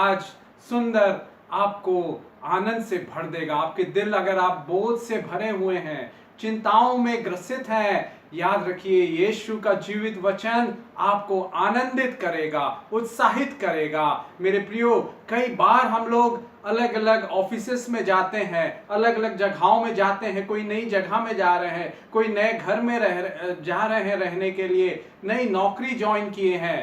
आज सुंदर आपको आनंद से भर देगा। आपके दिल अगर आप बोझ से भरे हुए हैं, चिंताओं में ग्रसित हैं, याद रखिए यीशु का जीवित वचन आपको आनंदित करेगा, उत्साहित करेगा। मेरे प्रियो, कई बार हम लोग अलग अलग ऑफिसेस में जाते हैं, अलग अलग जगहों में जाते हैं, कोई नई जगह में जा रहे हैं, कोई नए घर में जा रहे हैं रहने के लिए, नई नौकरी ज्वाइन किए हैं,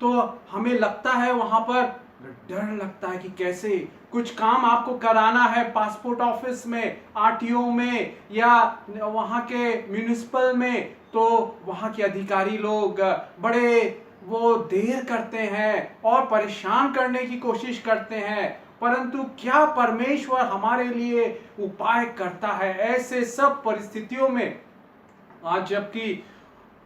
तो हमें लगता है वहां पर डर लगता है कि कैसे कुछ काम आपको कराना है पासपोर्ट ऑफिस में, आरटीओ में या वहां के म्युनिसिपल में, तो वहां के अधिकारी लोग बड़े वो देर करते हैं और परेशान करने की कोशिश करते हैं। परंतु क्या परमेश्वर हमारे लिए उपाय करता है ऐसे सब परिस्थितियों में? आज जबकि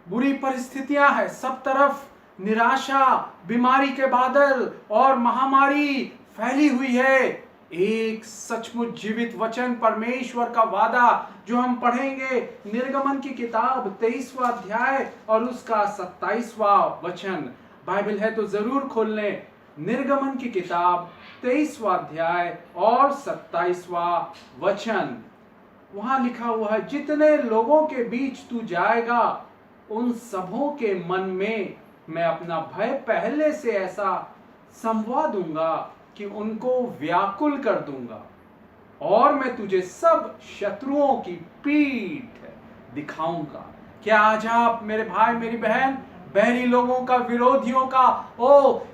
बुरी परिस्थितियां हैं, सब तरफ निराशा, बीमारी के बादल और महामारी फैली हुई है, एक सचमुच जीवित वचन परमेश्वर का वादा जो हम पढ़ेंगे निर्गमन की किताब 23वां अध्याय और उसका 27वां वचन। बाइबल है तो जरूर खोल लें। निर्गमन की किताब 23वां अध्याय और 27वां वचन। वहां लिखा हुआ है, जितने लोगों के बीच तू जाएगा उन सबों के मन में मैं अपना भय पहले से ऐसा समवा दूंगा कि उनको व्याकुल कर दूंगा, और मैं तुझे सब शत्रुओं की पीठ दिखाऊंगा। क्या आज आप मेरे भाई मेरी बहन बहरी लोगों का, विरोधियों का,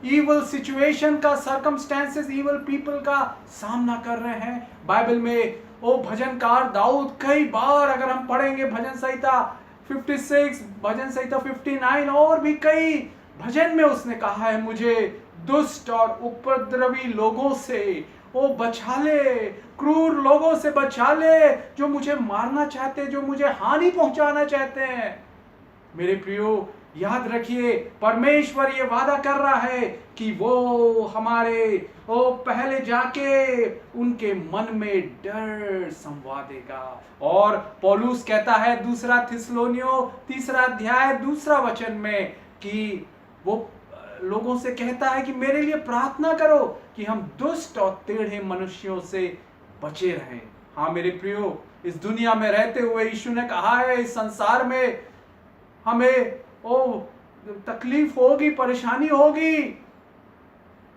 इविल सिचुएशन का, सर्कमस्टेंसेस, इविल पीपल का सामना कर रहे हैं? बाइबल में भजनकार दाऊद कई बार अगर हम पढ़ेंगे भजन संहिता 56, भजन संहिता 59 और भी कई भजन में उसने कहा है, मुझे दुष्ट और उपद्रवी लोगों से बचा ले, क्रूर लोगों से बचा ले, जो मुझे मारना चाहते, जो मुझे हानि पहुंचाना चाहते हैं। मेरे प्रियो, याद रखिए परमेश्वर ये वादा कर रहा है कि वो हमारे पहले जाके उनके मन में डर समवा देगा। और पौलुस कहता है दूसरा थिस्सलुनीयों 3 अध्याय 2 वचन में कि वो लोगों से कहता है कि मेरे लिए प्रार्थना करो कि हम दुष्ट और टेढ़े मनुष्यों से बचे रहें। हाँ मेरे प्रियो, इस दुनिया में रहते हुए यीशु ने कहा है इस संसार में हमें तकलीफ होगी, परेशानी होगी,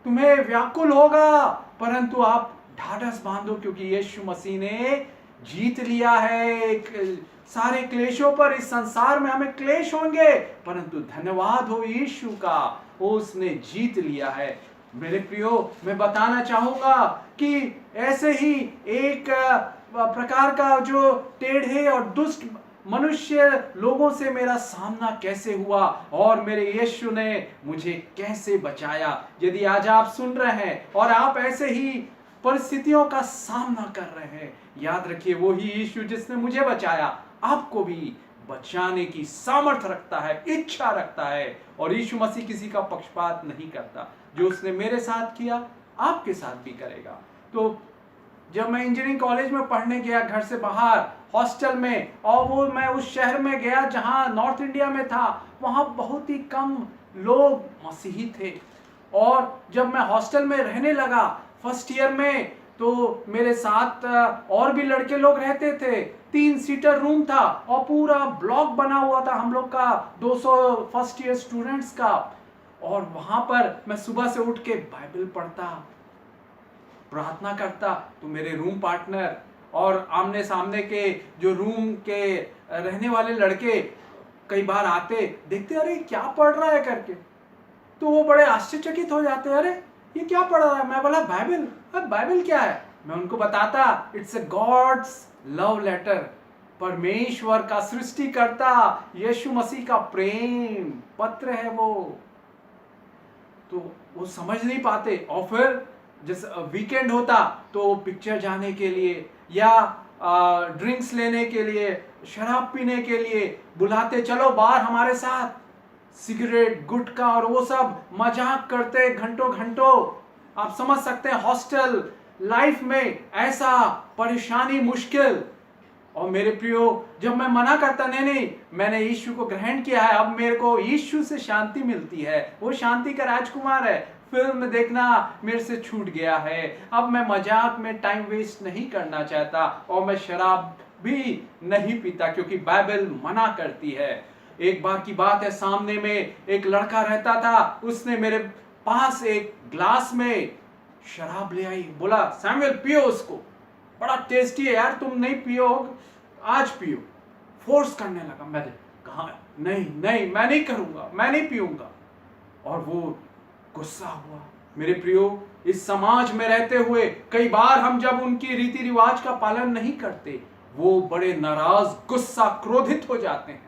तुम्हें व्याकुल होगा, परंतु आप ढाढ़स बांधो क्योंकि यीशु मसीह ने जीत लिया है। सारे क्लेशों पर, इस संसार में हमें क्लेश होंगे, परंतु धन्यवाद हो यीशु का, उसने जीत लिया है। मेरे प्रियो, मैं बताना चाहूंगा कि ऐसे ही एक प्रकार का जो टेढ़े और दुष्ट मनुष्य लोगों से मेरा सामना कैसे हुआ और मेरे यीशु ने मुझे कैसे बचाया। यदि आज आप सुन रहे हैं और आप ऐसे ही परिस्थितियों का सामना कर रहे हैं, याद रखिए वही यीशु जिसने मुझे बचाया आपको भी बचाने की सामर्थ्य रखता है, इच्छा रखता है। और यीशु मसीह किसी का पक्षपात नहीं करता, जो उसने मेरे साथ किया आपके साथ भी करेगा। तो जब मैं इंजीनियरिंग कॉलेज में पढ़ने गया घर से बाहर हॉस्टल में, और मैं उस शहर में गया जहां नॉर्थ इंडिया में था, वहां बहुत ही कम लोग मसीही थे। और जब मैं हॉस्टल में रहने लगा फर्स्ट ईयर में, तो मेरे साथ और भी लड़के लोग रहते थे। 3 सीटर रूम था और पूरा ब्लॉक बना हुआ था हम लोग का 200 फर्स्ट ईयर स्टूडेंट्स का। और वहां पर मैं सुबह से उठ के बाइबल पढ़ता, प्रार्थना करता, तो मेरे रूम पार्टनर और आमने सामने के जो रूम के रहने वाले लड़के कई बार आते, देखते अरे क्या पढ़ रहा है करके, तो वो बड़े आश्चर्यचकित हो जाते, अरे ये क्या पढ़ रहा है? मैं बोला बाइबल। बाइबल क्या है? मैं उनको बताता, it's a God's love letter, परमेश्वर का सृष्टिकर्ता यीशु मसीह का प्रेम पत्र है वो। तो वो समझ नहीं पाते, और फिर जैसे वीकेंड होता तो पिक्चर जाने के लिए या ड्रिंक्स लेने के लिए, शराब पीने के लिए बुलाते, चलो बाहर हमारे साथ, सिगरेट, गुटखा और वो सब मजाक करते घंटों घंटों। आप समझ सकते हैं हॉस्टल लाइफ में ऐसा परेशानी, मुश्किल। और मेरे प्रियो, जब मैं मना करता नहीं मैंने यीशु को ग्रहण किया है, अब मेरे को यीशु से शांति मिलती है, वो शांति का राजकुमार है, फिल्म देखना मेरे से छूट गया है, अब मैं मजाक में टाइम वेस्ट नहीं करना चाहता, और मैं शराब भी नहीं पीता क्योंकि बाइबल मना करती है। एक बार की बात है, सामने में एक लड़का रहता था, उसने मेरे पास एक ग्लास में शराब ले आई, बोला सैमुअल पियो उसको, बड़ा टेस्टी है यार, तुम नहीं पियो आज पियो। फोर्स करने लगा, मैंने कहा नहीं नहीं मैं नहीं करूंगा, मैं नहीं पीऊंगा, और वो गुस्सा हुआ। मेरे प्रियो, इस समाज में रहते हुए कई बार हम जब उनकी रीति रिवाज का पालन नहीं करते, वो बड़े नाराज, गुस्सा, क्रोधित हो जाते हैं।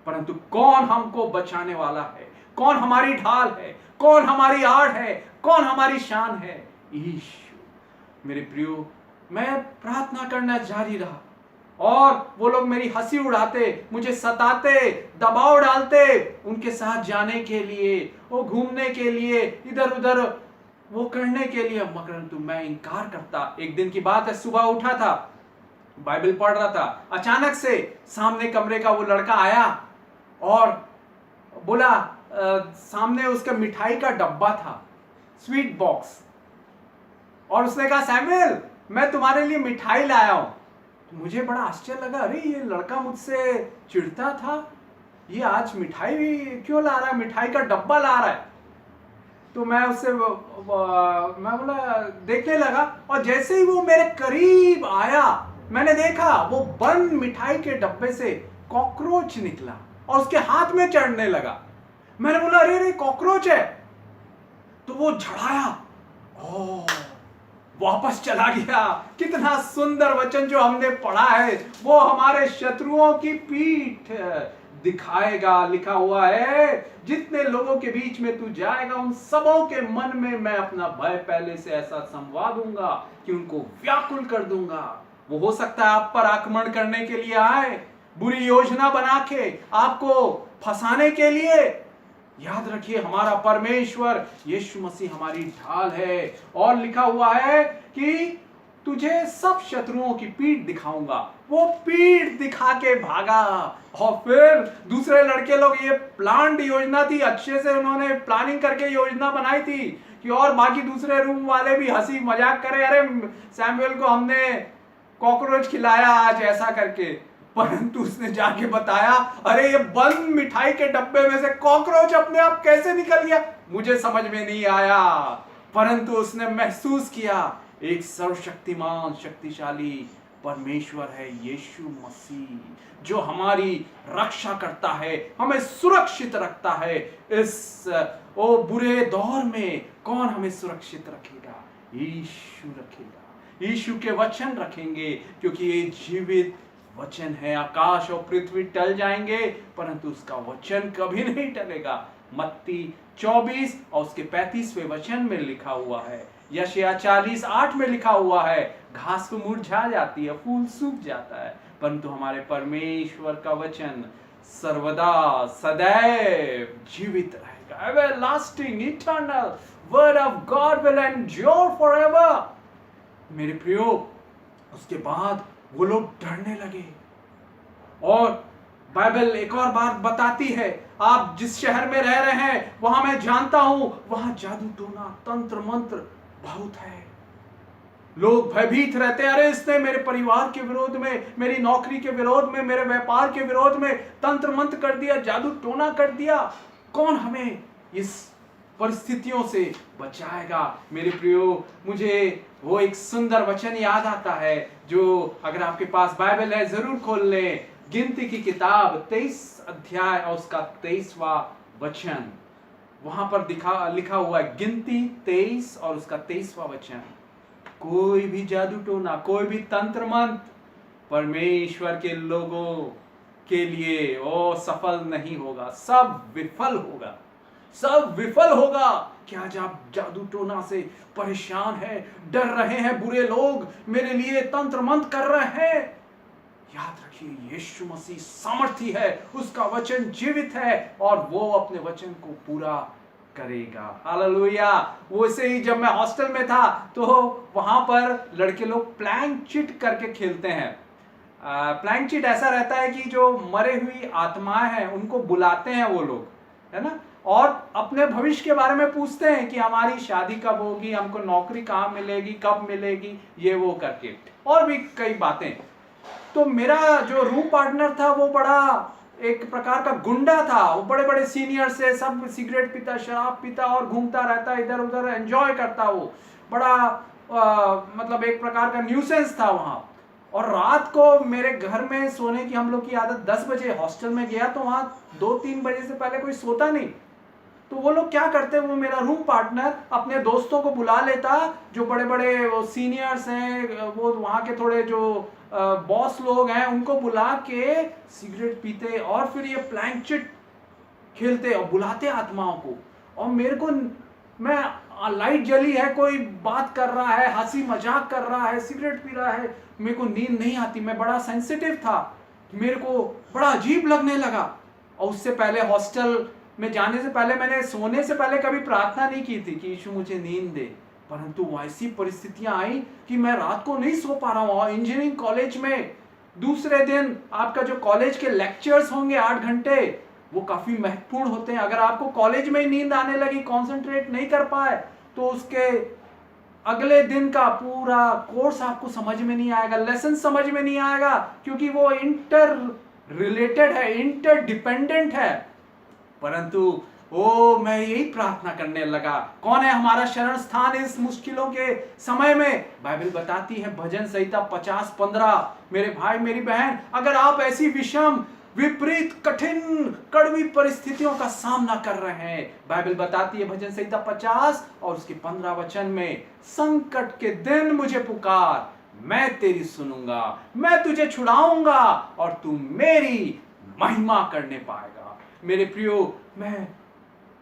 परंतु कौन हमको बचाने वाला है, कौन हमारी ढाल है, कौन हमारी आड़ है, कौन हमारी शान है? यीशु। मेरे प्रियो, मैं प्रार्थना करना जारी रहा, और वो लोग मेरी हंसी उड़ाते, मुझे सताते, दबाव डालते उनके साथ जाने के लिए, वो घूमने के लिए, इधर उधर वो करने के लिए, परंतु मैं इनकार करता। एक दिन की बात है, सुबह उठा था, बाइबल पढ़ रहा था, अचानक से सामने कमरे का वो लड़का आया और बोला, सामने उसका मिठाई का डब्बा था, स्वीट बॉक्स, और उसने कहा सैमुअल मैं तुम्हारे लिए मिठाई लाया हूं। तो मुझे बड़ा आश्चर्य लगा, अरे ये लड़का मुझसे चिढ़ता था, ये आज मिठाई क्यों ला रहा है, मिठाई का डब्बा ला रहा है। तो मैं उससे मैं बोला, देखने लगा, और जैसे ही वो मेरे करीब आया, मैंने देखा वो बंद मिठाई के डब्बे से कॉकरोच निकला और उसके हाथ में चढ़ने लगा। मैंने बोला अरे रे कॉकरोच है, तो वो झड़ाया, वापस चला गया। कितना सुंदर वचन जो हमने पढ़ा है, वो हमारे शत्रुओं की पीठ दिखाएगा। लिखा हुआ है, जितने लोगों के बीच में तू जाएगा, उन सबों के मन में मैं अपना भय पहले से ऐसा समवा दूंगा कि उनको व्याकुल कर दूंगा। वो हो सकता है आप पर आक्रमण करने के लिए आए, बुरी योजना बना के आपको फंसाने के लिए। याद रखिए, हमारा परमेश्वर यीशु मसीह हमारी ढाल है, और लिखा हुआ है कि तुझे सब शत्रुओं की पीठ दिखाऊंगा। वो पीठ दिखा के भागा, और फिर दूसरे लड़के लोग, ये प्लान्ड योजना थी, अच्छे से उन्होंने प्लानिंग करके योजना बनाई थी कि और बाकी दूसरे रूम वाले भी हंसी मजाक करे, अरे सैमुअल को हमने कॉकरोच खिलाया आज ऐसा करके। परंतु उसने जाके बताया, अरे ये बंद मिठाई के डब्बे में से कॉकरोच अपने आप कैसे निकल गया, मुझे समझ में नहीं आया। परंतु उसने महसूस किया एक सर्वशक्तिमान शक्तिशाली परमेश्वर है यीशु मसीह, जो हमारी रक्षा करता है, हमें सुरक्षित रखता है। इस बुरे दौर में कौन हमें सुरक्षित रखेगा? यीशु रखेगा। यीशु के वचन रखेंगे, क्योंकि ये जीवित वचन है। आकाश और पृथ्वी टल जाएंगे, परंतु उसका वचन कभी नहीं टलेगा। मत्ती 24 और उसके 35वें वचन में लिखा हुआ है। यशायाह 40:8 में लिखा हुआ है, घास तो मुरझा जाती है, फूल सूख जाता है, परंतु हमारे परमेश्वर का वचन सर्वदा सदैव जीवित रहेगा। Everlasting eternal word of God will endure forever. मेरे प्रियो, उसके बाद वो लोग डरने लगे, और बाइबल एक और बात बताती है, आप जिस शहर में रह रहे हैं वहां मैं जानता हूं, वहां जादू टोना तंत्र मंत्र बहुत है। लोग भयभीत रहते हैं, अरे इसने मेरे परिवार के विरोध में, मेरी नौकरी के विरोध में, मेरे व्यापार के विरोध में तंत्र मंत्र कर दिया, जादू टोना कर दिया। कौन हमें इस परिस्थितियों से बचाएगा? मेरे प्रियो, मुझे वो एक सुंदर वचन याद आता है, जो अगर आपके पास बाइबल है जरूर खोल लें। गिनती की किताब 23 अध्याय और उसका 23वां वचन, वहां पर लिखा हुआ है, गिनती 23 और उसका 23वां वचन, कोई भी जादू टोना, कोई भी तंत्र मंत्र परमेश्वर के लोगों के लिए वो सफल नहीं होगा, सब विफल होगा, सब विफल होगा। क्या आज आप जादू टोना से परेशान हैं, डर रहे हैं, बुरे लोग मेरे लिए तंत्र मंत्र कर रहे हैं? याद रखिए, यीशु मसीह सामर्थी है, उसका वचन जीवित है, और वो अपने वचन को पूरा करेगा। हालेलुया। वैसे ही जब मैं हॉस्टल में था, तो वहां पर लड़के लोग प्लैंक चिट करके खेलते हैं। प्लैंक चिट ऐसा रहता है कि जो मरे हुई आत्माएं हैं उनको बुलाते हैं वो लोग, है ना, और अपने भविष्य के बारे में पूछते हैं कि हमारी शादी कब होगी, हमको नौकरी कहाँ मिलेगी, कब मिलेगी, ये वो करके, और भी कई बातें। तो मेरा जो रूम पार्टनर था वो बड़ा एक प्रकार का गुंडा था। वो बड़े बड़े सीनियर से सब सिगरेट पीता, शराब पीता और घूमता रहता, इधर उधर एंजॉय करता। वो बड़ा मतलब एक प्रकार का न्यूसेंस था वहां। और रात को मेरे घर में सोने की हम लोग की आदत, 10 बजे हॉस्टल में गया तो वहां 2-3 बजे से पहले कोई सोता नहीं। तो वो लोग क्या करते, वो मेरा रूम पार्टनर अपने दोस्तों को बुला लेता, जो बड़े बड़े वो सीनियर्स हैं, वो वहाँ के थोड़े जो बॉस लोग हैं, उनको बुला के सिगरेट पीते और फिर ये प्लैंक चिट खेलते और बुलाते आत्माओं को। और मेरे को, मैं लाइट जली है, कोई बात कर रहा है, हंसी मजाक कर रहा है, सिगरेट पी रहा है, मेरे को नींद नहीं आती। मैं बड़ा सेंसिटिव था, मेरे को बड़ा अजीब लगने लगा। और उससे पहले हॉस्टल में जाने से पहले, मैंने सोने से पहले कभी प्रार्थना नहीं की थी कि यीशु मुझे नींद दे। परंतु ऐसी परिस्थितियां आई कि मैं रात को नहीं सो पा रहा हूं। और इंजीनियरिंग कॉलेज में दूसरे दिन आपका जो कॉलेज के लेक्चर्स होंगे 8 घंटे, वो काफी महत्वपूर्ण होते हैं। अगर आपको कॉलेज में नींद आने लगी, कंसंट्रेट नहीं कर पाए, तो उसके अगले दिन का पूरा कोर्स आपको समझ में नहीं आएगा, लेसन समझ में नहीं आएगा, क्योंकि वो इंटर रिलेटेड है, इंटर डिपेंडेंट है। परंतु मैं यही प्रार्थना करने लगा, कौन है हमारा शरण स्थान इस मुश्किलों के समय में? बाइबल बताती है भजन संहिता 50:15, मेरे भाई मेरी बहन, अगर आप ऐसी विषम, विपरीत, कठिन, कड़वी परिस्थितियों का सामना कर रहे हैं, बाइबल बताती है भजन संहिता 50 और उसके 15 वचन में, संकट के दिन मुझे पुकार, मैं तेरी सुनूंगा, मैं तुझे छुड़ाऊंगा और तू मेरी महिमा करने पाएगा। मेरे प्रियो, मैं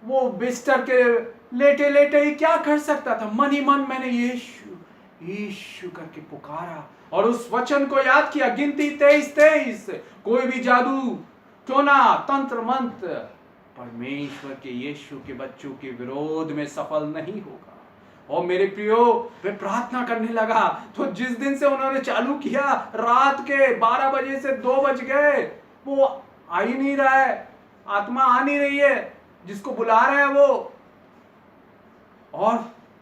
वो बिस्तर के लेटे लेटे ही क्या कर सकता था? मन ही मन मैंने यीशु यीशु करके पुकारा और उस वचन को याद किया, गिनती 23:23, कोई भी जादू, टोना, तंत्र मंत्र परमेश्वर के यीशु के बच्चों के विरोध में सफल नहीं होगा। और मेरे प्रियो, वे प्रार्थना करने लगा। तो जिस दिन से उन्होंने चालू किया, रात के 12 बजे से 2 बज गए, वो आ ही नहीं रहा है, आत्मा आ नहीं रही है, जिसको बुला रहे हैं वो, और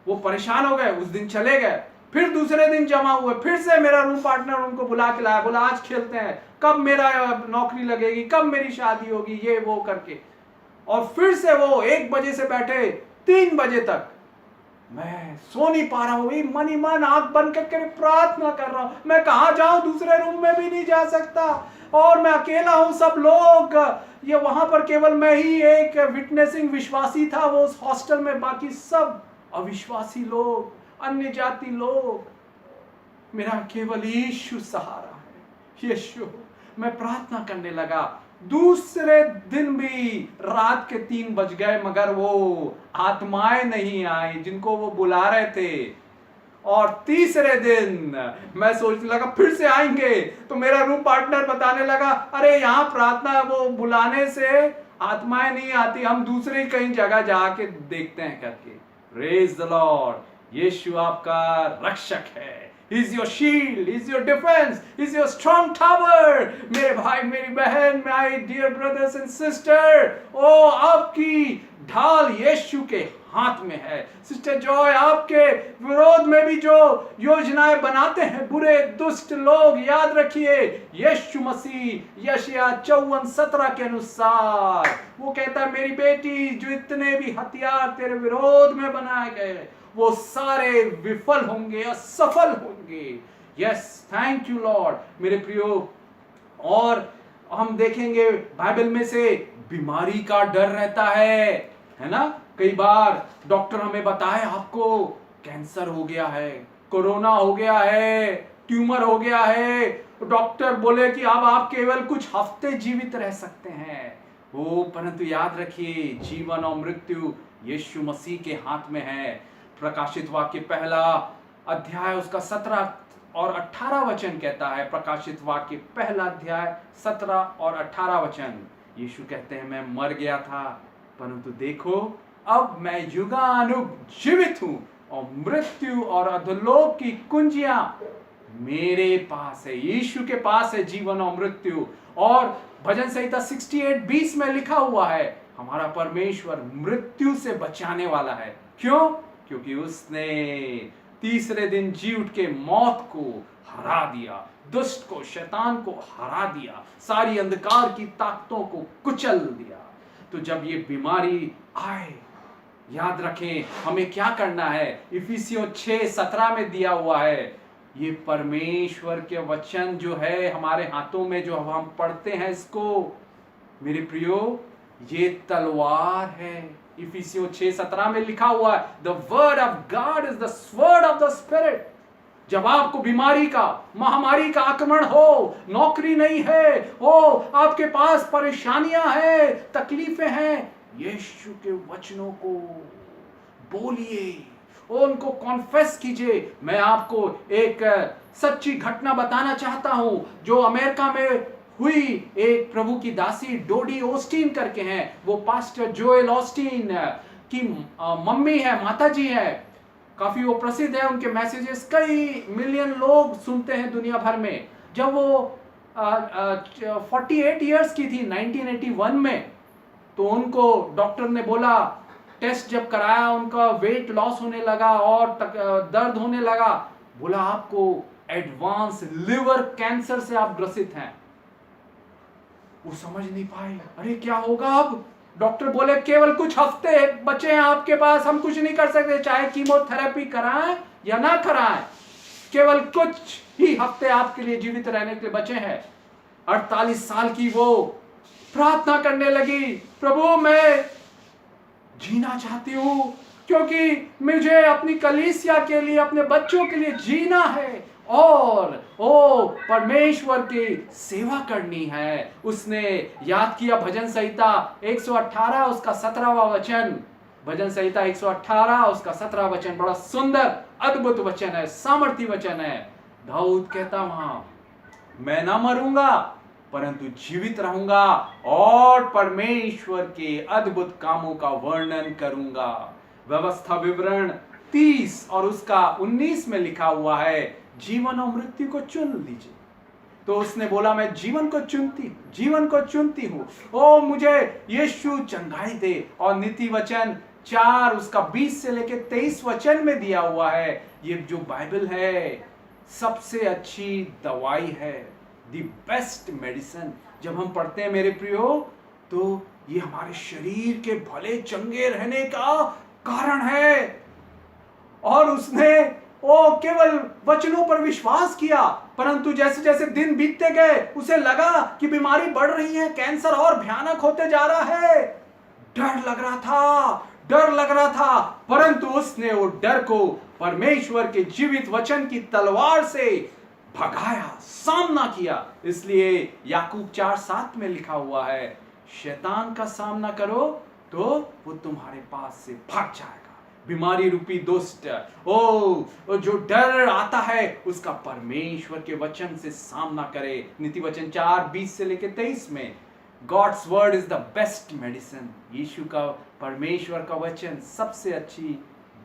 वो परेशान हो गए। उस दिन चले गए, फिर दूसरे दिन जमा हुए, फिर से मेरा रूम पार्टनर उनको बुला के लाया, बोला आज खेलते हैं, कब मेरा नौकरी लगेगी, कब मेरी शादी होगी, ये वो करके। और फिर से वो 1 बजे से बैठे 3 बजे तक। मैं सो नहीं पा रहा हूं, मन ही मन आंख बंद करके प्रार्थना कर रहा हूं। मैं कहां जाऊं, दूसरे रूम में भी नहीं जा सकता, और मैं अकेला हूं। सब लोग, ये वहां पर केवल मैं ही एक विटनेसिंग विश्वासी था वो उस हॉस्टल में, बाकी सब अविश्वासी लोग, अन्य जाति लोग। मेरा केवल यीशु सहारा है। यीशु, मैं प्रार्थना करने लगा। दूसरे दिन भी रात के 3 बज गए, मगर वो आत्माएं नहीं आई जिनको वो बुला रहे थे। और तीसरे दिन मैं सोचने लगा फिर से आएंगे, तो मेरा रूम पार्टनर बताने लगा, अरे यहाँ प्रार्थना, वो बुलाने से आत्माएं नहीं आती, हम दूसरी कहीं जगह जाके देखते हैं करके। Praise the Lord. यीशु आपका रक्षक है। He is your shield, He is your defense, He is your strong tower. मेरे भाई मेरी बहन, my dear brothers and sisters, आपकी ढाल यीशु के हाथ में है। सिस्टर जॉय, आपके विरोध में भी जो योजनाएं बनाते हैं बुरे दुष्ट लोग, याद रखिए यीशु मसीह यशायाह 54:17 के अनुसार वो कहता है, मेरी बेटी, जो इतने भी हथियार तेरे विरोध में बनाए गए, वो सारे विफल होंगे, असफल होंगे। Yes, thank you Lord. मेरे प्रियो, और हम देखेंगे बाइबल में से बीमारी का डर रहता है ना। कई बार डॉक्टर हमें बताए आपको कैंसर हो गया है, कोरोना हो गया है, ट्यूमर हो गया है, डॉक्टर बोले कि अब आप केवल कुछ हफ्ते जीवित रह सकते हैं। परंतु याद रखिए, जीवन और मृत्यु यीशु मसीह के हाथ में है। प्रकाशित वाक्य 1 अध्याय उसका 17 और 18 वचन कहता है। प्रकाशित वाक्य 1 अध्याय 17 और 18 वचन, यीशु कहते हैं, मैं मर गया था, परंतु देखो अब मैं युगानुग जीवित हूं, और मृत्यु और अधोलोक की कुंजियां मेरे पास है। यीशु के पास है जीवन और मृत्यु। और भजन संहिता 68:20 में लिखा हुआ है, हमारा परमेश्वर मृत्यु से बचाने वाला है। क्यों? क्योंकि उसने तीसरे दिन जी उठ के मौत को हरा दिया, दुष्ट को, शैतान को हरा दिया, सारी अंधकार की ताकतों को कुचल दिया। तो जब ये बीमारी आए, याद रखें हमें क्या करना है। इफिसियों 6:17 में दिया हुआ है, ये परमेश्वर के वचन जो है हमारे हाथों में, जो हम पढ़ते हैं इसको, मेरे प्रियो, ये तलवार है। इफिसियों 6:17 में लिखा हुआ है, the word of God is the sword of the spirit. जब आपको बीमारी का, महामारी का आक्रमण हो, नौकरी नहीं है, हो, आपके पास परेशानियां हैं, तकलीफें हैं, यीशु के वचनों को बोलिए, उनको कॉन्फेस कीजिए। मैं आपको एक सच्ची घटना बताना चाहता हूं जो अमेरिका में हुई। एक प्रभु की दासी डोडी ऑस्टीन करके हैं, वो पास्टर जोएल ऑस्टीन की मम्मी है, माता जी है, काफी वो प्रसिद्ध है। उनके मैसेजेस कई मिलियन लोग सुनते हैं दुनिया भर में। जब वो 48 इयर्स की थी 1981 में, तो उनको डॉक्टर ने बोला, टेस्ट जब कराया, उनका वेट लॉस होने लगा और दर्द होने लगा, बोला आपको एडवांस लिवर कैंसर से आप ग्रसित हैं। वो समझ नहीं पाए, अरे क्या होगा अब। डॉक्टर बोले केवल कुछ हफ्ते बचे हैं आपके पास, हम कुछ नहीं कर सकते, चाहे कीमोथेरेपी कराएं या ना कराएं, केवल कुछ ही हफ्ते आपके लिए जीवित रहने के लिए बचे हैं। 48 साल की वो प्रार्थना करने लगी, प्रभु मैं जीना चाहती हूं, क्योंकि मुझे अपनी कलीसिया के लिए, अपने बच्चों के लिए जीना है और परमेश्वर की सेवा करनी है। उसने याद किया भजन संहिता 118 उसका 17वां वचन, भजन संहिता 118 उसका 17वां वचन, बड़ा सुंदर अद्भुत वचन है, सामर्थी वचन है। दाऊद कहता वहां, मैं ना मरूंगा परंतु जीवित रहूंगा और परमेश्वर के अद्भुत कामों का वर्णन करूंगा। व्यवस्था विवरण 30 और उसका 19 में लिखा हुआ है, जीवन और मृत्यु को चुन लीजिए। तो उसने बोला मैं जीवन को चुनती हूं। ओ मुझे यीशु चंगाई दे। और नीति वचन 4 उसका 20 से लेकर 23 वचन में दिया हुआ है, ये जो बाइबल है सबसे अच्छी दवाई है, द बेस्ट मेडिसिन। जब हम पढ़ते हैं मेरे प्रियो, तो ये हमारे शरीर के भले चंगे रहने का कारण है। और उसने केवल वचनों पर विश्वास किया, परंतु जैसे जैसे दिन बीतते गए उसे लगा कि बीमारी बढ़ रही है, कैंसर और भयानक होते जा रहा है। डर लग रहा था, परंतु उसने वो डर को परमेश्वर के जीवित वचन की तलवार से भगाया, सामना किया। इसलिए याकूब 4:7 में लिखा हुआ है, शैतान का सामना करो तो वो तुम्हारे पास से भाग जाएगा। बीमारी रूपी दुष्ट जो डर आता है उसका परमेश्वर के वचन से सामना करे। नीति वचन 4:20 से लेकर 23 में, God's word is the best medicine. Yeshu का, परमेश्वर का वचन सबसे अच्छी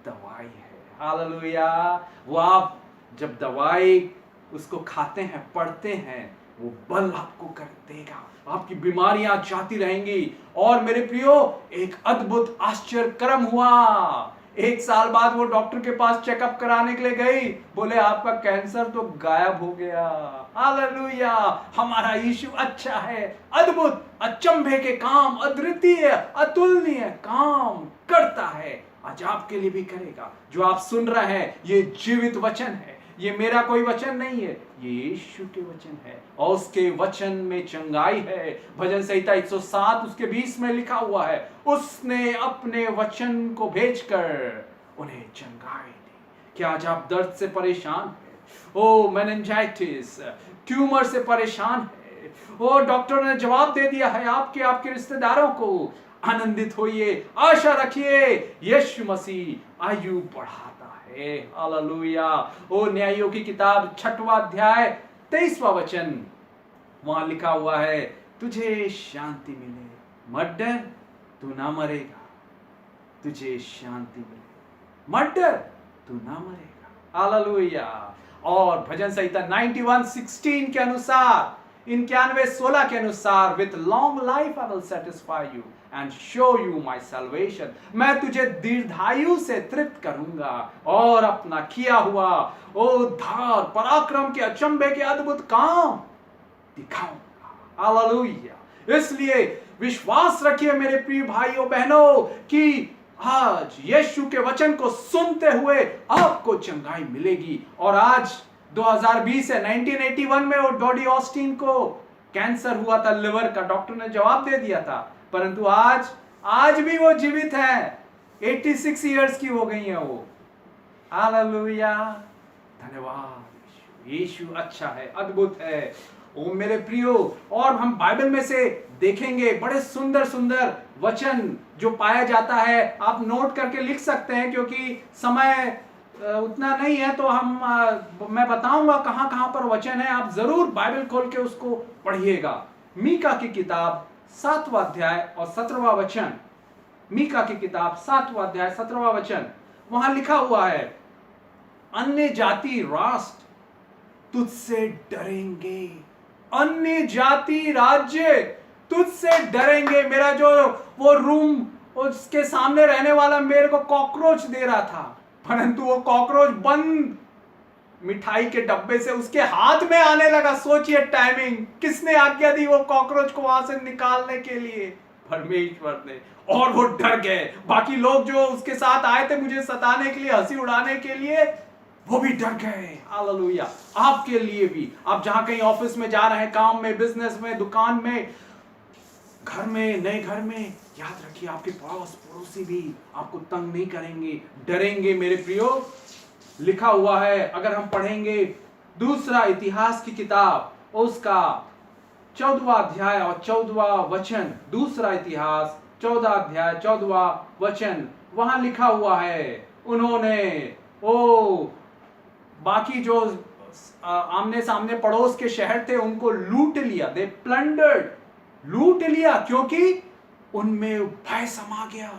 दवाई है। हालेलुया। वो आप जब दवाई उसको खाते हैं, पढ़ते हैं, वो बल आपको कर देगा, आपकी बीमारियां जाती रहेंगी। और मेरे प्रियो, एक अद्भुत आश्चर्य कर्म हुआ। 1 साल बाद वो डॉक्टर के पास चेकअप कराने के लिए गई, बोले आपका कैंसर तो गायब हो गया। हालेलुया। हमारा यीशु अच्छा है, अद्भुत, अचंभे के काम, अद्वितीय, अतुलनीय काम करता है। आज आपके लिए भी करेगा। जो आप सुन रहे हैं ये जीवित वचन है, ये मेरा कोई वचन नहीं है, ये यीशु के वचन है और उसके वचन में चंगाई है। भजन संहिता 107 उसके 20 में लिखा हुआ है, उसने अपने वचन को भेजकर उन्हें चंगाई दी। क्या आज आप दर्द से परेशान हैं? मेनिंजाइटिस, ट्यूमर से परेशान है, डॉक्टर ने जवाब दे दिया है आपके रिश्तेदारों को, आनंदित होइए, आशा रखिए, यीशु मसीह आयु बढ़ाता है। हालेलुया। न्यायों की किताब 6वां अध्याय 23वां वचन, वहां लिखा हुआ है, तुझे शांति मिले, मत डर, तू ना मरेगा। तुझे शांति मिले, मत डर, तू ना मरेगा। हालेलुया। और भजन संहिता 91:16 के अनुसार, 91:16 के अनुसार, with long life I will satisfy you and show you my salvation. मैं तुझे दीर्घायु से तृप्त करूंगा और अपना किया हुआ उद्धार, पराक्रम के, अचंभे के अद्भुत काम दिखाऊंगा। हालेलुया। इसलिए विश्वास रखिए मेरे प्रिय भाइयों बहनों कि आज यीशु के वचन को सुनते हुए आपको चंगाई मिलेगी। और आज 2020 से 1981 में वो डॉडी ऑस्टिन को कैंसर हुआ था लिवर का, डॉक्टर ने जवाब दे दिया था, परंतु आज भी वो जीवित है। 86 इयर्स की हो गई है वो। हालेलुया, धन्यवाद। यीशु अच्छा है, अद्भुत है। ओ मेरे प्रियो, और हम बाइबल में से देखेंगे बड़े सुंदर सुंदर वचन जो पाया जाता है। आप नोट करके लिख सकते हैं, क्योंकि समय उतना नहीं है, तो मैं बताऊंगा कहां कहां पर वचन है। आप जरूर बाइबल खोल के उसको पढ़िएगा। मीका की किताब 7वां अध्याय और 17वां वचन। मीका की किताब 7वां अध्याय 17वां वचन, वहां लिखा हुआ है, अन्य जाति राष्ट्र तुझसे डरेंगे, अन्य जाति राज्य तुझसे डरेंगे। मेरा जो वो रूम, उसके सामने रहने वाला मेरे को कॉकरोच दे रहा था, परंतु वो कॉकरोच बंद मिठाई के डब्बे से उसके हाथ में आने लगा। सोचिए टाइमिंग, किसने आज्ञा दी वो कॉकरोच को वहां से निकालने के लिए? परमेश्वर ने। और वो डर गए। बाकी लोग जो उसके साथ आए थे मुझे सताने के लिए, हंसी उड़ाने के लिए, वो भी डर गए। हालेलुया। आपके लिए भी, आप जहां कहीं ऑफिस में जा रहे हैं, काम में, बिजनेस में, दुकान में, घर में, नए घर में, याद रखिए आपके पड़ोसी भी आपको तंग नहीं करेंगे, डरेंगे। मेरे प्रियो, लिखा हुआ है, अगर हम पढ़ेंगे दूसरा इतिहास की किताब, उसका 14वां अध्याय और 14वां वचन, दूसरा इतिहास 14 अध्याय 14वां वचन, वहां लिखा हुआ है, उन्होंने बाकी जो आमने सामने पड़ोस के शहर थे उनको लूट लिया। दे प्लंडर्ड, लूट लिया, क्योंकि उनमें भय समा गया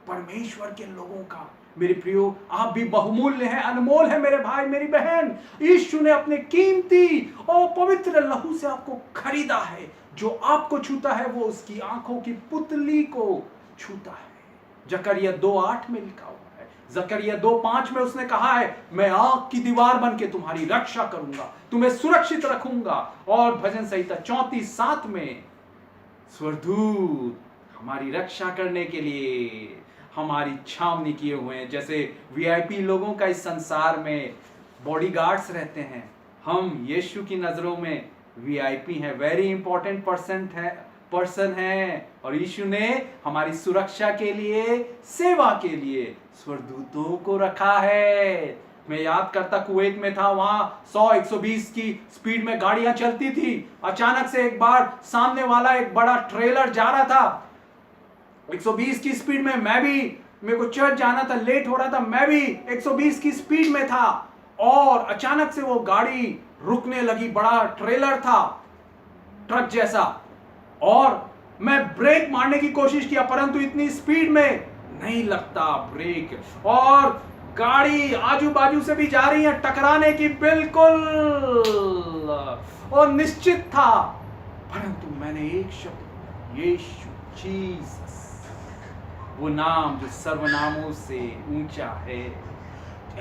परमेश्वर के लोगों का। मेरे प्रियो, आप भी बहुमूल्य हैं, अनमोल है मेरे भाई मेरी बहन। यीशु ने अपने कीमती और पवित्र लहू से आपको खरीदा है। जो आपको छूता है वो उसकी आंखों की पुतली को छूता है। जकरिया 2:8 में लिखा हुआ है। जकरिया 2:5 में उसने कहा है, मैं आग की दीवार बन के तुम्हारी रक्षा करूंगा, तुम्हें सुरक्षित रखूंगा। और भजन संहिता 34:7 में स्वर्गदूत हमारी रक्षा करने के लिए हमारी छावनी किए हुए हैं। जैसे वीआईपी लोगों का इस संसार में बॉडीगार्ड्स रहते हैं, हम यीशु की नजरों में वीआईपी हैं, वेरी इंपॉर्टेंट पर्सन है। और यीशु ने हमारी सुरक्षा के लिए, सेवा के लिए स्वर्गदूतों को रखा है। मैं याद करता कुवैत में था, वहां 100-120 की स्पीड में गाड़ियां चलती थी। अचानक से एक बार सामने वाला एक बड़ा ट्रेलर जा रहा था 120 की स्पीड में, मेरे को चर्च जाना था, लेट हो रहा था, मैं भी 120 की स्पीड में था, और अचानक से वो गाड़ी रुकने लगी। बड़ा ट्रेलर था, ट्रक जैसा, और मैं ब्रेक मारने की कोशिश किया, परंतु इतनी स्पीड में नहीं लगता ब्रेक, और गाड़ी आजू बाजू से भी जा रही है, टकराने की बिल्कुल और निश्चित था। परंतु मैंने एक शब्द, यीशु, जीसस, वो नाम जो सर्वनामों से ऊंचा है,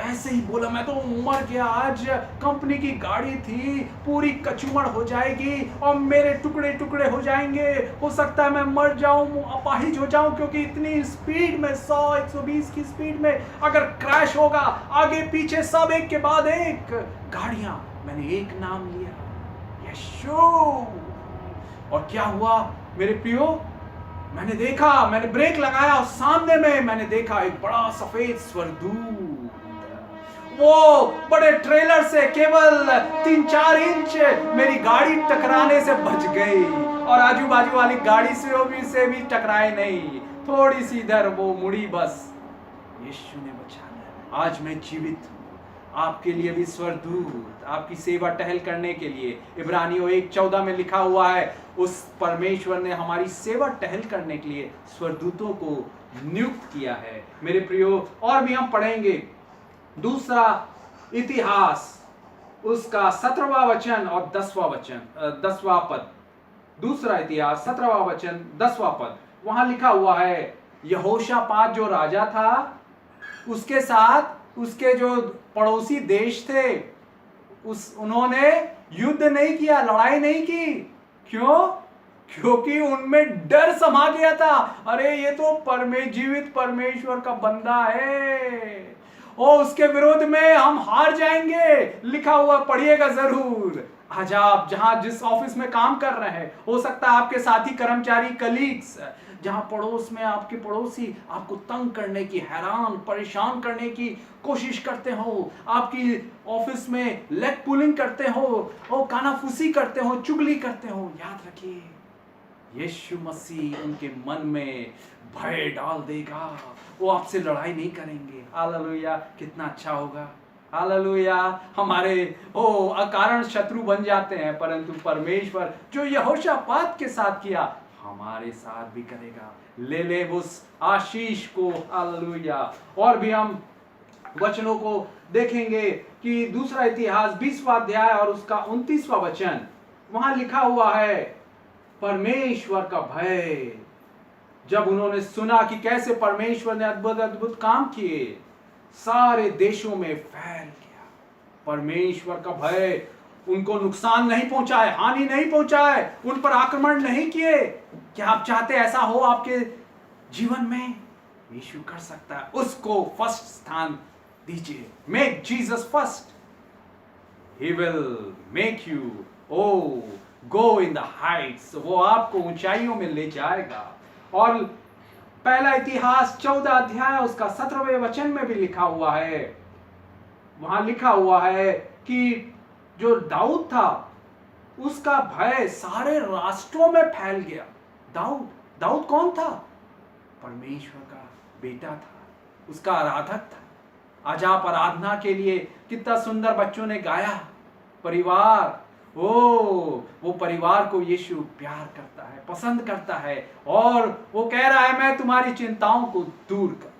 ऐसे ही बोला। मैं तो मर गया। आज कंपनी की गाड़ी थी, पूरी कचूमड़ हो जाएगी और मेरे टुकड़े टुकड़े हो जाएंगे। हो सकता है मैं मर जाऊं, अपाहिज हो जाऊं, क्योंकि इतनी स्पीड में 100-120 की स्पीड में अगर क्रैश होगा, आगे पीछे सब एक के बाद एक गाड़ियां। मैंने एक नाम लिया, यीशु। और क्या हुआ मेरे प्रियो? मैंने देखा, मैंने ब्रेक लगाया और सामने में मैंने देखा एक बड़ा सफेद स्वर्गदूत। वो बड़े ट्रेलर से केवल 3-4 इंच मेरी गाड़ी टकराने से बच गई, और आजू बाजू वाली गाड़ी से भी टकराए नहीं, थोड़ी सी इधर वो मुड़ी, बस यीशु ने बचाया। आज मैं जीवित हूँ। आपके लिए भी स्वर्गदूत आपकी सेवा टहल करने के लिए, इब्रानियों 1:14 में लिखा हुआ है, उस परमेश्वर ने हमारी सेवा टहल करने के लिए स्वर्गदूतों को नियुक्त किया है। मेरे प्रियो, और भी हम पढ़ेंगे दूसरा इतिहास उसका 17वां वचन और 10वां वचन, 10वां पद। दूसरा इतिहास 17वां वचन 10वां पद, वहां लिखा हुआ है, यहोशापात जो राजा था, उसके साथ उसके जो पड़ोसी देश थे, उन्होंने युद्ध नहीं किया, लड़ाई नहीं की। क्यों? क्योंकि उनमें डर समा गया था। अरे ये तो जीवित परमेश्वर का बंदा है और उसके विरोध में हम हार जाएंगे। लिखा हुआ पढ़िएगा जरूर। आज आप जहां जिस ऑफिस में काम कर रहे हैं, हो सकता है आपके साथी कर्मचारी कलीग्स, जहां पड़ोस में आपके पड़ोसी आपको तंग करने की, हैरान परेशान करने की कोशिश करते हो, आपकी ऑफिस में लेग पुलिंग करते हो, और कानाफूसी करते हो, चुगली करते हो, याद रखिए यीशु मसीह उनके मन में भय डाल देगा। वो आपसे लड़ाई नहीं करेंगे। हालेलुया, कितना अच्छा होगा। हालेलुया, हमारे अकारण शत्रु बन जाते हैं, परंतु परमेश्वर जो यहोशापात के साथ किया हमारे साथ भी करेगा। ले उस आशीष को। हालेलुया। और भी हम वचनों को देखेंगे कि दूसरा इतिहास 20वां अध्याय और उसका 29वां वचन, वहां लिखा हुआ है, परमेश्वर का भय। जब उन्होंने सुना कि कैसे परमेश्वर ने अद्भुत अद्भुत काम किए, सारे देशों में फैल गया। परमेश्वर का भय उनको नुकसान नहीं पहुंचाए, हानि नहीं पहुंचाए, उन पर आक्रमण नहीं किए। क्या आप चाहते ऐसा हो आपके जीवन में? यीशु कर सकता है। उसको फर्स्ट स्थान दीजिए। Make Jesus first, he will make you go in the Heights. वो आपको ऊंचाइयों में ले जाएगा। और पहला इतिहास 14 अध्याय उसका 17वें वचन में भी लिखा हुआ है, वहां लिखा हुआ है कि जो दाऊद था उसका भय सारे राष्ट्रों में फैल गया। दाऊद कौन था? परमेश्वर का बेटा था, उसका आराधक था। आज आप आराधना के लिए कितना सुंदर बच्चों ने गाया। परिवार, वो परिवार को यीशु प्यार करता है, पसंद करता है, और वो कह रहा है मैं तुम्हारी चिंताओं को दूर कर।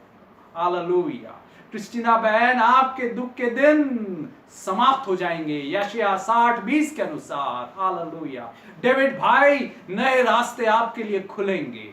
हालेलुया। क्रिस्टीना बहन, आपके दुख के दिन समाप्त हो जाएंगे यशायाह 60:20 के अनुसार। हालेलुया। डेविड भाई, नए रास्ते आपके लिए खुलेंगे।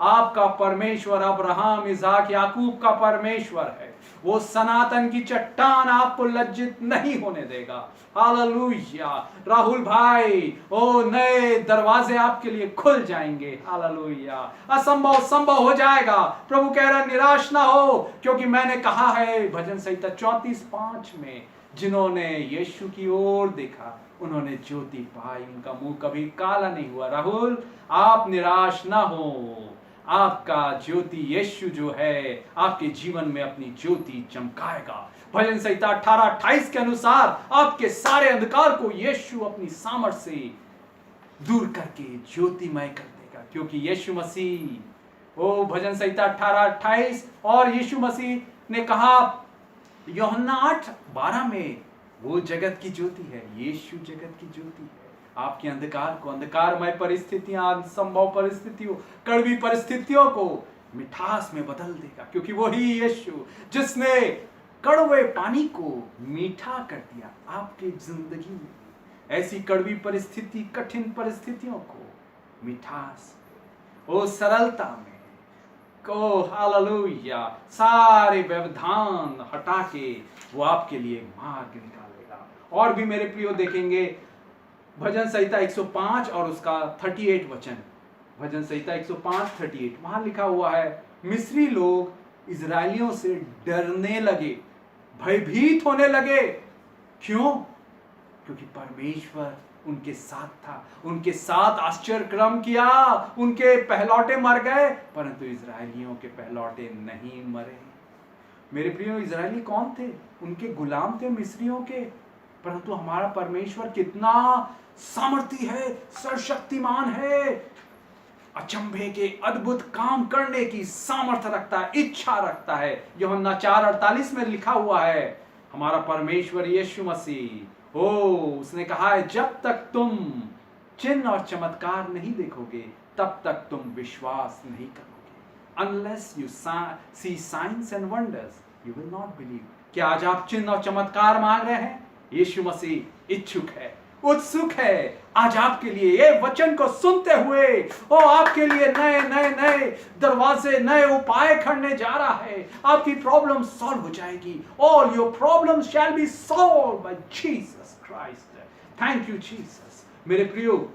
आपका परमेश्वर अब्राहम, इसाक, याकूब का परमेश्वर है। वो सनातन की चट्टान आपको लज्जित नहीं होने देगा। हालेलुया। राहुल भाई, नए दरवाजे आपके लिए खुल जाएंगे। हालेलुया। असंभव संभव हो जाएगा। प्रभु कह रहा निराश ना हो, क्योंकि मैंने कहा है भजन संहिता 34:5 में, जिन्होंने यीशु की ओर देखा उन्होंने ज्योति पाई, उनका मुंह कभी काला नहीं हुआ। राहुल, आप निराश ना हो। आपका ज्योति यीशु जो है आपके जीवन में अपनी ज्योति चमकाएगा। भजन संहिता 18:28 के अनुसार आपके सारे अंधकार को यीशु अपनी सामर्थ्य से दूर करके ज्योतिमय कर देगा, क्योंकि यीशु मसीह, भजन संहिता 18:28, और यीशु मसीह ने कहा यूहन्ना 8:12 में, वो जगत की ज्योति है। यीशु जगत की ज्योति है। आपके अंधकार को, अंधकारमय परिस्थितियां, असंभव परिस्थितियों, कड़वी परिस्थितियों को मिठास में बदल देगा, क्योंकि वही यीशु जिसने कड़वे पानी को मीठा कर दिया आपकी जिंदगी में, ऐसी कड़वी परिस्थिति, कठिन परिस्थितियों को मिठास, सरलता में, हालेलुया, सारे व्यवधान हटा के वो आपके लिए मार्ग निकालेगा। और भी मेरे प्रियो देखेंगे भजन संहिता 105 और उसका 38 वचन। भजन संहिता 105:38, वहां लिखा हुआ है, मिस्री लोग इजरायलियों से डरने लगे, भयभीत होने लगे। क्यों? क्योंकि परमेश्वर उनके साथ था, उनके साथ आश्चर्य कर्म किया। उनके पहलौटे मर गए, परंतु इजरायलियों के पहलौटे नहीं मरे। मेरे प्रियो, इजरायली कौन थे? उनके गुलाम थे मिस्रियों के, परंतु हमारा परमेश्वर कितना सामर्थी है, सर्वशक्तिमान है, अचंभे के अद्भुत काम करने की सामर्थ्य रखता है, इच्छा रखता है। यूहन्ना 4:48 में लिखा हुआ है, हमारा परमेश्वर यीशु मसीह, उसने कहा है, जब तक तुम चिन्ह और चमत्कार नहीं देखोगे तब तक तुम विश्वास नहीं करोगे। Unless you see signs and wonders, you will not believe। क्या आज आप चिन्ह और चमत्कार मांग रहे हैं? यीशु मसीह इच्छुक है, उत्सुक है आज आपके लिए ये वचन को सुनते हुए वो आपके लिए नए नए नए दरवाजे, नए उपाय करने जा रहा है। आपकी प्रॉब्लम सॉल्व हो जाएगी। All your problems shall be solve by Jesus Christ. Thank you Jesus. मेरे प्रियो,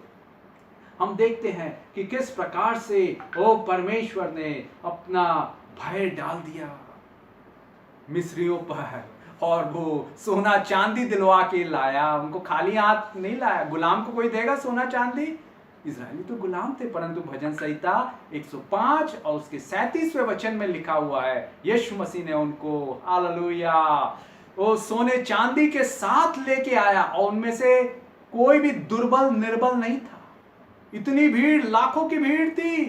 हम देखते हैं कि किस प्रकार से ओ परमेश्वर ने अपना भय डाल दिया मिस्रियों पर, और वो सोना चांदी दिलवा के लाया। उनको खाली हाथ नहीं लाया। गुलाम को कोई देगा सोना चांदी? इजरायली तो गुलाम थे, परंतु भजन संहिता 105 और उसके 37वें वचन में लिखा हुआ है यीशु मसीह ने उनको हालेलुया वो सोने चांदी के साथ लेके आया, और उनमें से कोई भी दुर्बल निर्बल नहीं था। इतनी भीड़, लाखों की भीड़ थी,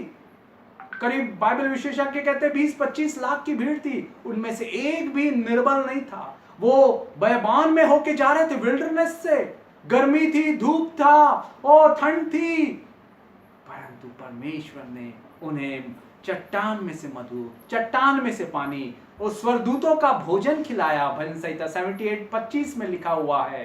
करीब बाइबल विशेषज्ञ कहते हैं 20-25 लाख की भीड़ थी, उनमें से एक भी निर्बल नहीं था। वो बयाबान में होके जा रहे थे, विल्डरनेस से। गर्मी थी, धूप था और ठंड थी, परंतु परमेश्वर ने उन्हें चट्टान में से मधु, चट्टान में से पानी, उस स्वर्गदूतों का भोजन खिलाया। भजन संहिता 78:25 में लिखा हुआ है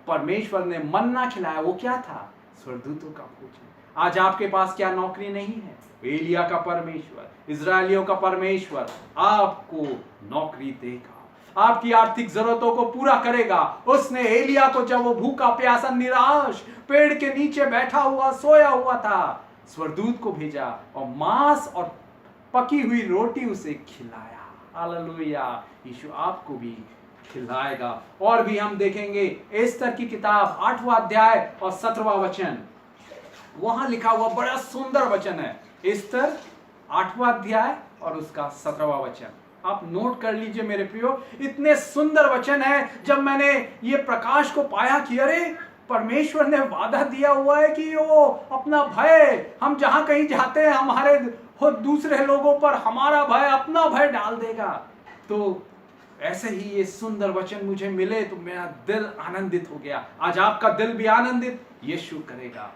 परमेश्वर ने मन्ना खिलाया। वो क्या था? स्वर्गदूतों का भोजन। आज आपके पास क्या नौकरी नहीं है? एलिया का परमेश्वर, इजरायलियों का परमेश्वर आपको नौकरी देगा, आपकी आर्थिक जरूरतों को पूरा करेगा। उसने एलिया को, जब वो भूखा प्यासा निराश पेड़ के नीचे बैठा हुआ सोया हुआ था, स्वर्गदूत को भेजा और मांस और पकी हुई रोटी उसे खिलाया। हालेलुया। यीशु आपको भी खिलाएगा। और भी हम देखेंगे एस्तर की किताब 8वां अध्याय और 17वां वचन, वहां लिखा हुआ बड़ा सुंदर वचन है। एस्तर 8वां अध्याय और उसका 17वां वचन, आप नोट कर लीजिए मेरे प्रियो। इतने सुंदर वचन है। जब मैंने ये प्रकाश को पाया कि अरे परमेश्वर ने वादा दिया हुआ है कि वो अपना भय, हम जहां कहीं जाते हैं हमारे दूसरे लोगों पर हमारा भय, अपना भय डाल देगा। तो ऐसे ही ये सुंदर वचन मुझे मिले तो मेरा दिल आनंदित हो गया। आज आपका दिल भी आनंदित यीशु करेगा।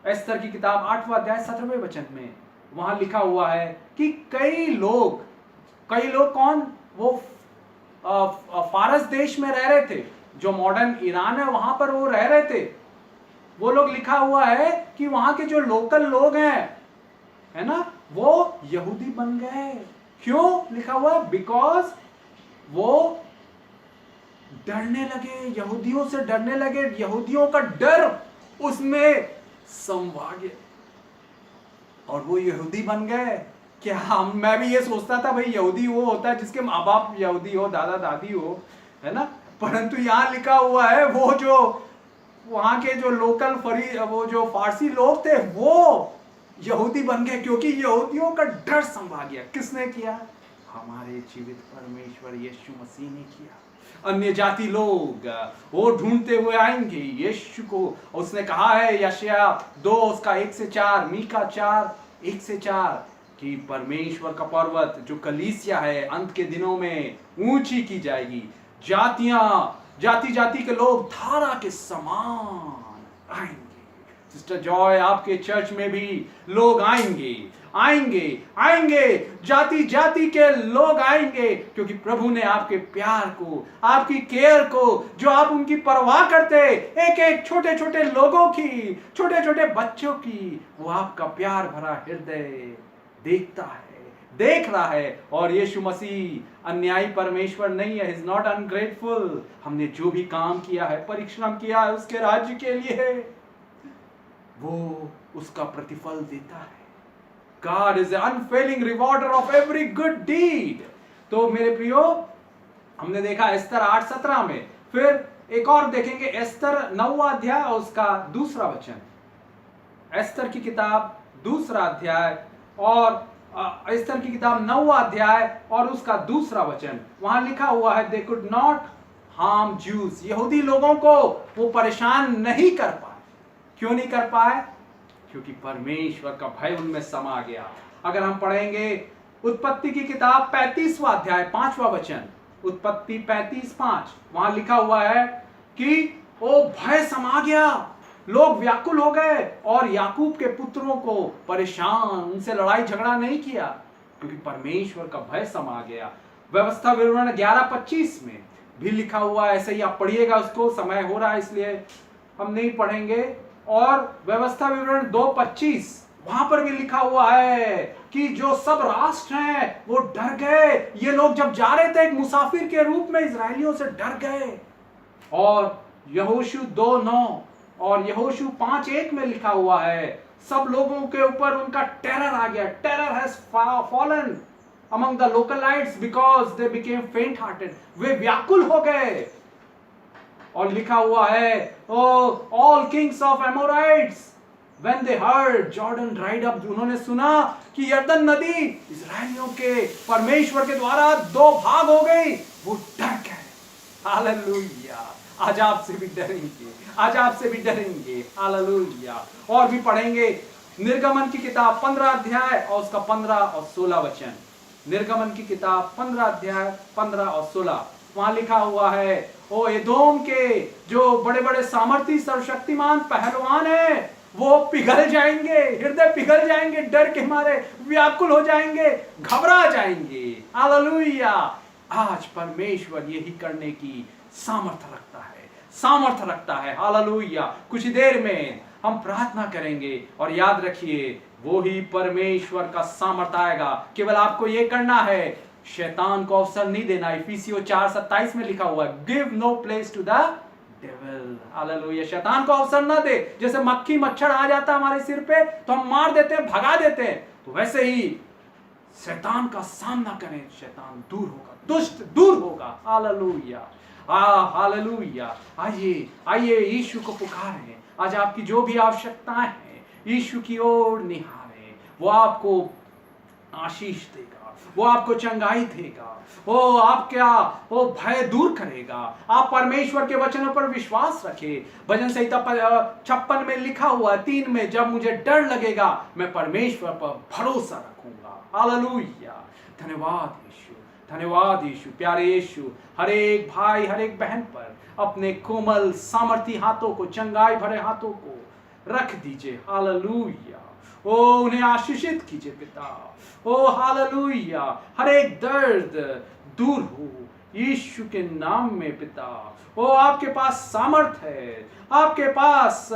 एस्तर की किताब 8वां अध्याय 17वें वचन में वहां लिखा हुआ है कि कई लोग कौन? वो फारस देश में रह रहे थे, जो मॉडर्न ईरान है वहां पर वो रह रहे थे। वो लोग, लिखा हुआ है कि वहां के जो लोकल लोग हैं, है ना, वो यहूदी बन गए। क्यों? लिखा हुआ है बिकॉज वो डरने लगे, यहूदियों से डरने लगे। यहूदियों का डर उसमें समवा गया और वो यहूदी बन गए। क्या मैं भी ये सोचता था भाई यहूदी वो होता है जिसके माँ बाप यहूदी हो, दादा दादी हो, है ना, परंतु यहाँ लिखा हुआ है वो जो वहां के जो लोकल वो जो फारसी लोग थे वो यहूदी बन गए, क्योंकि यहूदियों का डर समवा गया। किसने किया? हमारे जीवित परमेश्वर यीशु मसीह ने किया। अन्य जाति लोग वो ढूंढते हुए आएंगे यीशु को। उसने कहा है यशायाह 2 उसका 1 से 4, मीका 4 1 से 4 कि परमेश्वर का पर्वत जो कलीसिया है अंत के दिनों में ऊंची की जाएगी। जातियां, जाति जाति के लोग धारा के समान आएंगे। सिस्टर जॉय, आपके चर्च में भी लोग आएंगे, जाति जाति के लोग आएंगे, क्योंकि प्रभु ने आपके प्यार को, आपकी केयर को, जो आप उनकी परवाह करते, एक एक छोटे छोटे लोगों की, छोटे छोटे बच्चों की, वो आपका प्यार भरा हृदय देखता है, देख रहा है। और यीशु मसीह अन्यायी परमेश्वर नहीं है, इज नॉट अनग्रेटफुल। हमने जो भी काम किया है, परिश्रम किया है उसके राज्य के लिए, वो उसका प्रतिफल देता है। God is the unfailing rewarder of every good deed। तो मेरे प्रियो, हमने देखा एस्तर 8:17 में, फिर एक और देखेंगे एस्तर 9वां अध्याय और उसका 2रा वचन। एस्तर की किताब 2रा अध्याय और एस्तर की किताब 9वां अध्याय और उसका 2रा वचन, वहां लिखा हुआ है they could not harm Jews। यहूदी लोगों को वो परेशान नहीं कर पाए। क्यों नहीं कर पाए? क्योंकि परमेश्वर का भय उनमें समा गया। अगर हम पढ़ेंगे उत्पत्ति की किताब 35वां अध्याय 5वां वचन, उत्पत्ति 35:5, वहां लिखा हुआ है कि वो भय समा गया, लोग व्याकुल हो गए और याकूब के पुत्रों को परेशान, उनसे लड़ाई झगड़ा नहीं किया, क्योंकि परमेश्वर का भय समा गया। व्यवस्था विवरण 11:25 में भी लिखा हुआ है। ऐसे ही आप पढ़िएगा उसको, समय हो रहा है इसलिए हम नहीं पढ़ेंगे। और व्यवस्था विवरण 2:25 वहां पर भी लिखा हुआ है कि जो सब राष्ट्र हैं वो डर गए। ये लोग जब जा रहे थे एक मुसाफिर के रूप में इजरायलियों से डर गए। और यहोशू 2:9 और यहोशू 5:1 में लिखा हुआ है सब लोगों के ऊपर उनका टेरर आ गया। Terror has fallen among the localites because they became faint hearted। वे व्याकुल हो गए। और लिखा हुआ है all kings of Amorites when they heard Jordan dried up। उन्होंने सुना कि यरदन नदी इजरायलियों के परमेश्वर के द्वारा 2 भाग हो गई, वो डर गए। हालेलुया। आज आपसे भी डरेंगे, आज आपसे भी डरेंगे। हालेलुया। और भी पढ़ेंगे निर्गमन की किताब 15 अध्याय और उसका 15 और 16 वचन। निर्गमन की किताब 15 अध्याय 15 और 16 वहां लिखा हुआ है ओ एदोम के जो बड़े बड़े सामर्थी सर्वशक्तिमान पहलवान हैं वो पिघल जाएंगे, हृदय पिघल जाएंगे, डर के मारे व्याकुल हो जाएंगे, घबरा जाएंगे। हालेलुया। आज परमेश्वर यही करने की सामर्थ्य रखता है, सामर्थ्य रखता है। हालेलुया। कुछ देर में हम प्रार्थना करेंगे और याद रखिए वो ही परमेश्वर का सामर्थ्य आएगा। केवल आपको ये करना है, शैतान को अवसर नहीं देना। इफिसियों 4:27 में लिखा हुआ है give no place to the devil. Hallelujah. शैतान को अवसर ना दे। जैसे मक्खी मच्छर आ जाता है हमारे सिर पे तो हम मार देते हैं, भगा देते हैं, तो वैसे ही शैतान का सामना करें, शैतान दूर होगा, दुष्ट दूर होगा। हालेलुया। हालेलुया। आइए आइए यीशु को पुकारें। आज आपकी जो भी आवश्यकताएं हैं यीशु की ओर निहारें, वो आपको आशीष देगा, वो आपको चंगाई देगा, वो आपका वो भय दूर करेगा। आप परमेश्वर के वचनों पर विश्वास रखें। भजन संहिता 56 में लिखा हुआ 3 में जब मुझे डर लगेगा मैं परमेश्वर पर भरोसा रखूंगा। हालेलुया। धन्यवाद यीशु, धन्यवाद यीशु। प्यारे यीशु, हर एक भाई हर एक बहन पर अपने कोमल सामर्थी हाथों को, चंगाई भरे हाथों को रख दीजिए। हालेलुया। ओ उन्हें आशीषित कीजिए पिता। ओ हालेलुया। हर एक दर्द दूर हो यीशु के नाम में पिता। ओ आपके पास सामर्थ है, आपके पास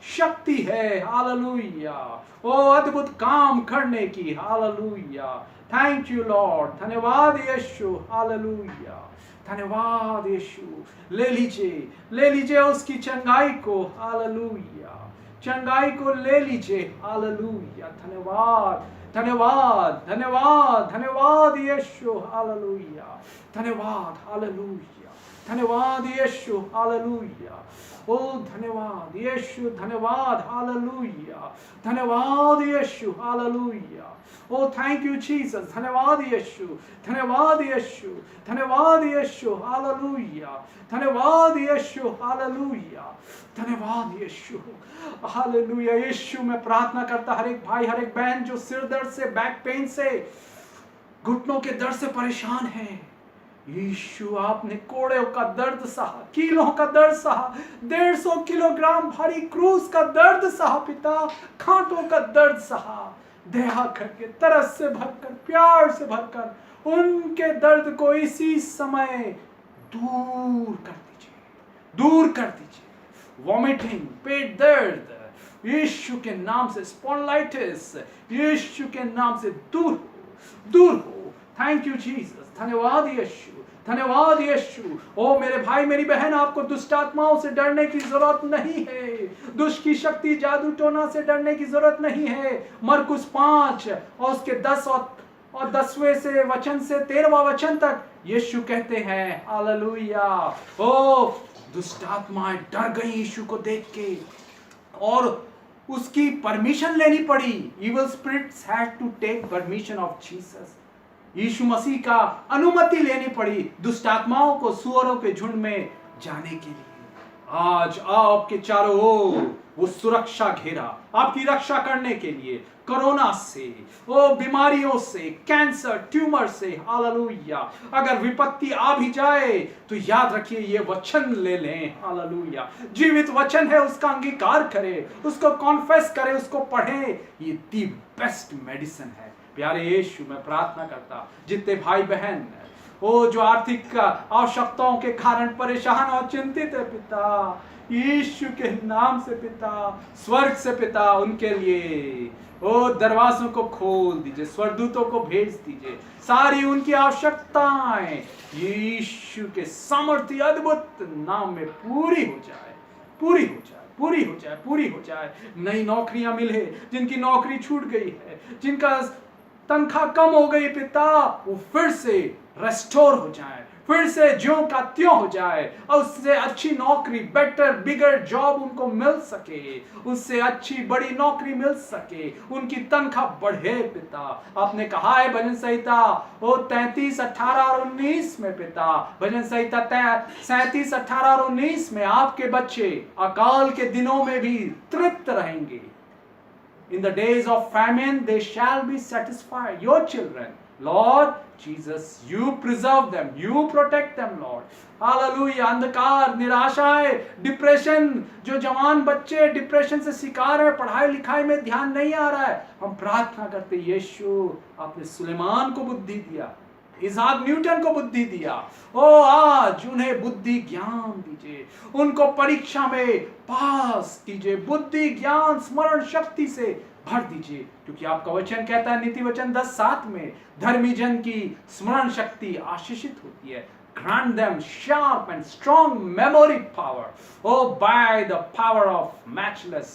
शक्ति है। हालेलुया। ओ अद्भुत काम करने की। हालेलुया। Thank you Lord. धन्यवाद यीशु। हालेलुया। धन्यवाद यीशु। ले लीजिए उसकी चंगाई को। हालेलुया। चंगाई को ले लीजिए। हालेलुया। धन्यवाद धन्यवाद धन्यवाद धन्यवाद यीशु। हालेलुया। धन्यवाद। हालेलुया। धन्यवाद यीशु। हालेलुया। ओ धन्यवाद यीशु। धन्यवाद। हालेलुया। धन्यवाद Yeshu. Hallelujah. Oh thank you Jesus. धन्यवाद यीशु। धन्यवाद यीशु। धन्यवाद यीशु। हालेलुया। धन्यवाद यीशु। हालेलुया। धन्यवाद यीशु। हालेलुया। यीशु मैं प्रार्थना करता हर एक भाई हर एक बहन जो सिर दर्द से, बैक पेन से, घुटनों के दर्द से परेशान है, यीशु आपने कोड़े का दर्द सहा, कीलों का दर्द सहा, 150 किलोग्राम भारी क्रूस का दर्द सहा पिता, कांटों का दर्द सहा। दया करके तरस से भरकर, प्यार से भरकर उनके दर्द को इसी समय दूर कर दीजिए, दूर कर दीजिए। वॉमिटिंग, पेट दर्द यीशु के नाम से, स्पॉन्डिलाइटिस यीशु के नाम से दूर हो, दूर हो। Thank you Jesus. धन्यवाद यीशु। धन्यवाद यीशु। ओ मेरे भाई मेरी बहन, आपको दुष्ट आत्माओं से डरने की जरूरत नहीं है, दुष्ट की शक्ति जादू टोना से डरने की जरूरत नहीं है। मरकुस 5 और उसके 10 और 10वें से वचन से 13वां वचन तक यीशु कहते हैं हालेलुया। ओ दुष्ट आत्माएं डर गई यीशु को देख के और उसकी परमिशन लेनी पड़ी। Evil spirits had to take permission of Jesus. Yeshu Masih का अनुमति लेनी पड़ी दुष्ट आत्माओं को सुअरों के झुंड में जाने के लिए। आज आपके चारों ओर वो सुरक्षा घेरा आपकी रक्षा करने के लिए, कोरोना से, वो बीमारियों से, कैंसर, ट्यूमर से। हालेलुया। अगर विपत्ति आ भी जाए तो याद रखिए ये वचन ले लें। हालेलुया। जीवित वचन है, उसका अंगीकार करें, उसको कॉन्फेस करें, उसको पढ़ें। ये दी बेस्ट मेडिसिन है। प्यारे यीशु मैं प्रार्थना करता जितने भाई बहन वो जो आर्थिक आवश्यकताओं के कारण परेशान और चिंतित है पिता, यीशु के नाम से पिता, स्वर्ग से पिता उनके लिए ओ दरवाजों को खोल दीजिए, स्वर्गदूतों को भेज दीजिए, सारी उनकी आवश्यकताएं यीशु के सामर्थ्य अद्भुत नाम में पूरी हो जाए, पूरी हो जाए, पूरी हो जाए, पूरी हो जाए। नई नौकरियां मिले, जिनकी नौकरी छूट गई है, जिनका तनख्वाह कम हो गई पिता, वो फिर से रेस्टोर हो जाए, फिर से ज्यों का त्यों हो जाए, और उससे अच्छी नौकरी, बेटर बिगर जॉब उनको मिल सके, उससे अच्छी बड़ी नौकरी मिल सके, उनकी तनख्वाह बढ़े पिता। आपने कहा है भजन संहिता वो 33, 18 और 19 में पिता, भजन संहिता 37, 18 और 19 में आपके बच्चे अकाल के दिनों में भी तृप्त रहेंगे। In the days of famine, they shall be satisfied. Your children, Lord Jesus, you preserve them, you protect them, Lord. Hallelujah. अंधकार, निराशाएं, डिप्रेशन, जो जवान बच्चे डिप्रेशन से शिकार है, पढ़ाई लिखाई में ध्यान नहीं आ रहा है, हम प्रार्थना करते यीशु, आपने सुलेमान को बुद्धि दिया, इसाक न्यूटन को बुद्धि दिया, ओ आज उन्हें बुद्धि ज्ञान दीजिए, उनको परीक्षा में पास कीजिए, बुद्धि ज्ञान स्मरण शक्ति से भर दीजिए, क्योंकि आपका वचन कहता है नीति वचन 10:7 में धर्मी जन की स्मरण शक्ति आशीषित होती है। Grant them sharp and strong memory power, oh by the power of matchless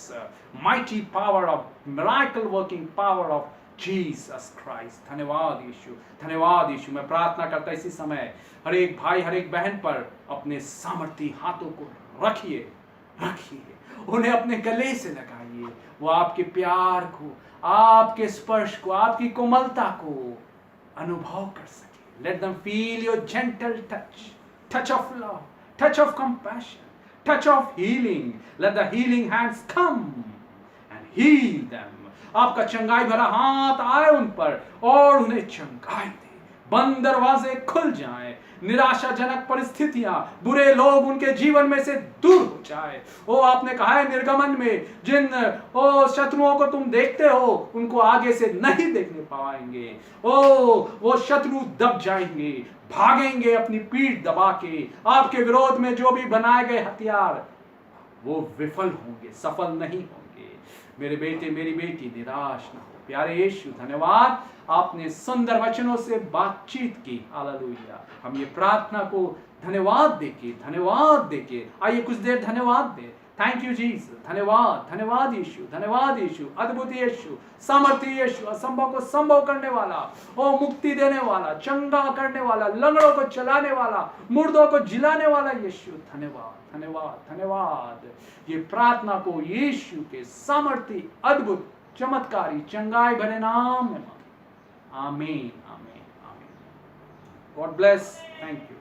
mighty power of miracle working power of Jesus Christ. धन्यवाद यीशु, धन्यवाद यीशु। मैं प्रार्थना करता इसी समय हर एक भाई, हर एक बहन पर अपने सामर्थी हाथों को रखिए, रखिए, उन्हें अपने गले से लगाइए, वो आपके प्यार को, आपके स्पर्श को, आपकी कोमलता को अनुभव कर सके। Let them feel your gentle touch, touch of love, touch of compassion, touch of healing. Let the healing hands come and heal them. आपका चंगाई भरा हाथ आए उन पर और उन्हें चंगाई दे, बंद दरवाजे खुल जाएं, निराशाजनक परिस्थितियां, बुरे लोग उनके जीवन में से दूर हो जाए। ओ आपने कहा है निर्गमन में, जिन ओ शत्रुओं को तुम देखते हो उनको आगे से नहीं देखने पाएंगे। ओ वो शत्रु दब जाएंगे, भागेंगे अपनी पीठ दबा के, आपके विरोध में जो भी बनाए गए हथियार वो विफल होंगे, सफल नहीं होंगे। मेरे बेटे, मेरी बेटी निराश ना हो। प्यारे यीशु धन्यवाद, आपने सुंदर वचनों से बातचीत की। हालेलुया। हम ये प्रार्थना को धन्यवाद देके आइए कुछ देर धन्यवाद दे। थैंक यू जीसस, धन्यवाद, धन्यवाद यीशु, धन्यवाद यीशु, अद्भुत यीशु, सामर्थ्य यीशु, असंभव को संभव करने वाला, ओ मुक्ति देने वाला, चंगा करने वाला, लंगड़ों को चलाने वाला, मुर्दों को जिलाने वाला यीशु। धन्यवाद, धन्यवाद, धन्यवाद। ये प्रार्थना को यीशु के सामर्थ्य अद्भुत चमत्कारी चंगाई भरे नाम में आमीन, आमीन, आमीन। God bless, thank you.